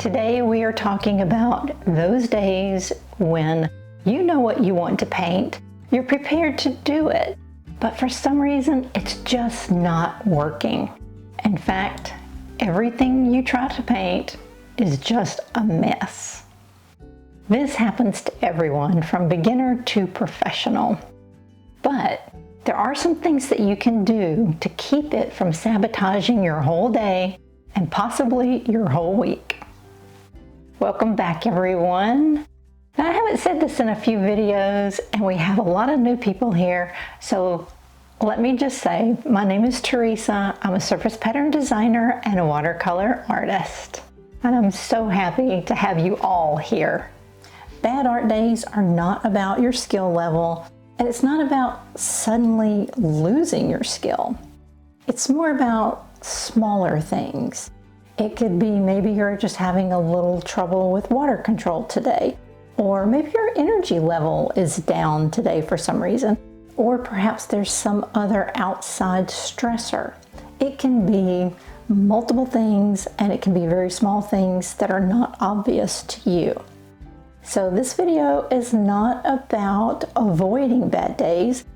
Today we are talking about those days when you know what you want to paint, you're prepared to do it, but for some reason it's just not working. In fact, everything you try to paint is just a mess. This happens to everyone from beginner to professional. But there are some things that you can do to keep it from sabotaging your whole day and possibly your whole week. Welcome back, everyone. Now, I haven't said this in a few videos and we have a lot of new people here, so let me just say, my name is Teresa. I'm a surface pattern designer and a watercolor artist. And I'm so happy to have you all here. Bad art days are not about your skill level, and it's not about suddenly losing your skill. It's more about smaller things. It could be maybe you're just having a little trouble with water control today, or maybe your energy level is down today for some reason, or perhaps there's some other outside stressor. It can be multiple things, and it can be very small things that are not obvious to you. So this video is not about avoiding bad days,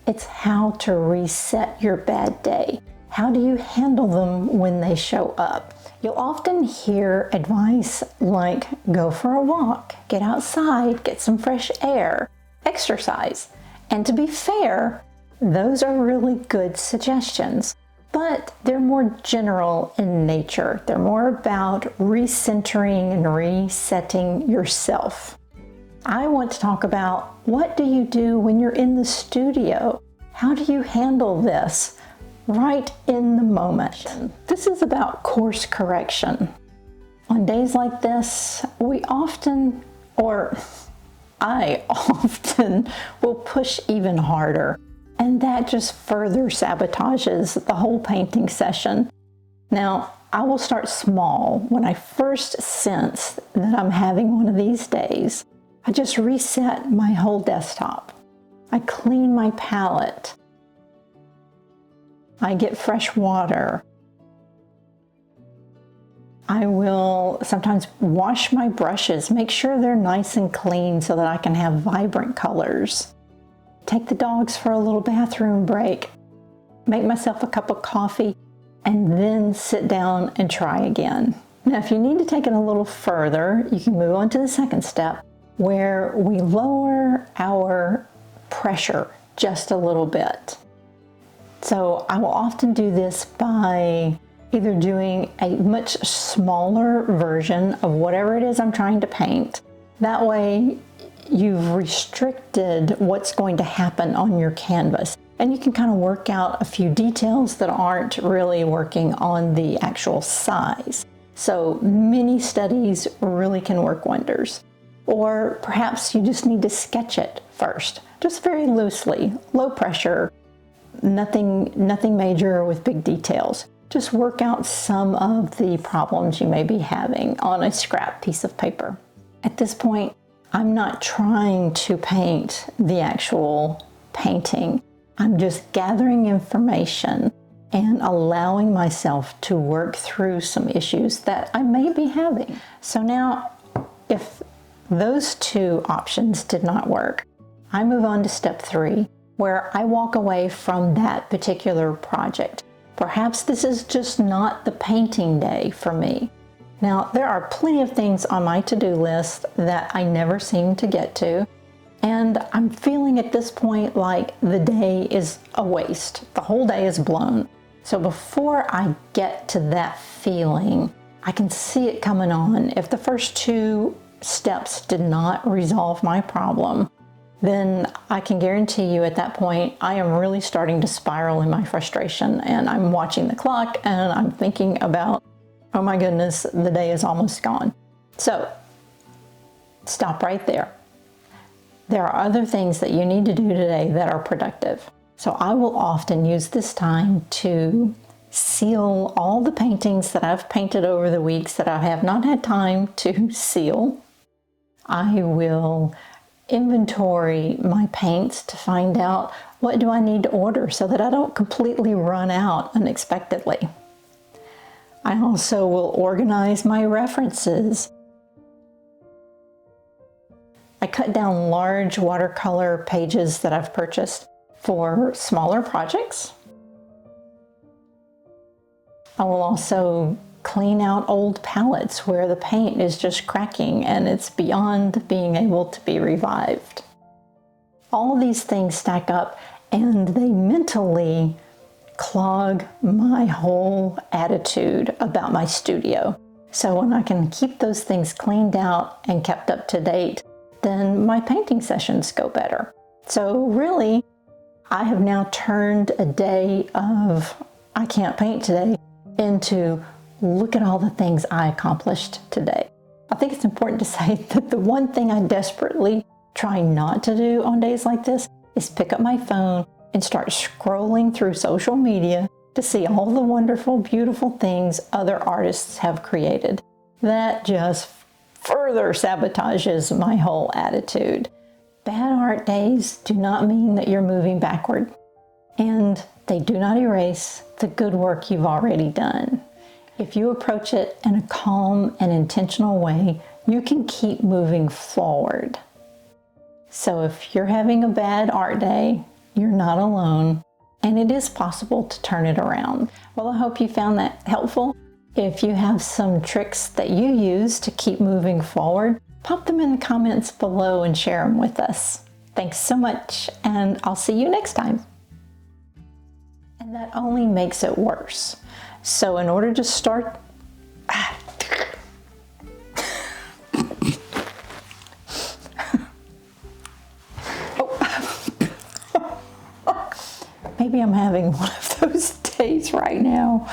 it's how to reset your bad day. How do you handle them when they show up? You'll often hear advice like go for a walk, get outside, get some fresh air, exercise. And to be fair, those are really good suggestions, but they're more general in nature. They're more about recentering and resetting yourself. I want to talk about what do you do when you're in the studio? How do you handle this right in the moment? This is about course correction. On days like this, I often will push even harder, and that just further sabotages the whole painting session. Now, I will start small. When I first sense that I'm having one of these days, I just reset my whole desktop. I clean my palette. I get fresh water. I will sometimes wash my brushes, make sure they're nice and clean so that I can have vibrant colors. Take the dogs for a little bathroom break, make myself a cup of coffee, and then sit down and try again. Now, if you need to take it a little further, you can move on to the second step, where we lower our pressure just a little bit. So I will often do this by either doing a much smaller version of whatever it is I'm trying to paint. That way you've restricted what's going to happen on your canvas, and you can kind of work out a few details that aren't really working on the actual size. So mini studies really can work wonders. Or perhaps you just need to sketch it first, just very loosely, low pressure, nothing major with big details. Just work out some of the problems you may be having on a scrap piece of paper. At this point, I'm not trying to paint the actual painting. I'm just gathering information and allowing myself to work through some issues that I may be having. So now, if those two options did not work, I move on to step 3, where I walk away from that particular project. Perhaps this is just not the painting day for me. Now, there are plenty of things on my to-do list that I never seem to get to, and I'm feeling at this point like the day is a waste. The whole day is blown. So before I get to that feeling, I can see it coming on. If the first 2 steps did not resolve my problem, then I can guarantee you at that point, I am really starting to spiral in my frustration, and I'm watching the clock and I'm thinking about, oh my goodness, the day is almost gone. So stop right there. There are other things that you need to do today that are productive. So I will often use this time to seal all the paintings that I've painted over the weeks that I have not had time to seal. I will inventory my paints to find out what do I need to order so that I don't completely run out unexpectedly. I also will organize my references. I cut down large watercolor pages that I've purchased for smaller projects. I will also clean out old palettes where the paint is just cracking and it's beyond being able to be revived. All these things stack up and they mentally clog my whole attitude about my studio. So when I can keep those things cleaned out and kept up to date, then my painting sessions go better. So really, I have now turned a day of I can't paint today into look at all the things I accomplished today. I think it's important to say that the one thing I desperately try not to do on days like this is pick up my phone and start scrolling through social media to see all the wonderful, beautiful things other artists have created. That just further sabotages my whole attitude. Bad art days do not mean that you're moving backward, and they do not erase the good work you've already done. If you approach it in a calm and intentional way, you can keep moving forward. So if you're having a bad art day, you're not alone, and it is possible to turn it around. Well, I hope you found that helpful. If you have some tricks that you use to keep moving forward, pop them in the comments below and share them with us. Thanks so much, and I'll see you next time. And that only makes it worse. So in order to start, maybe I'm having one of those days right now.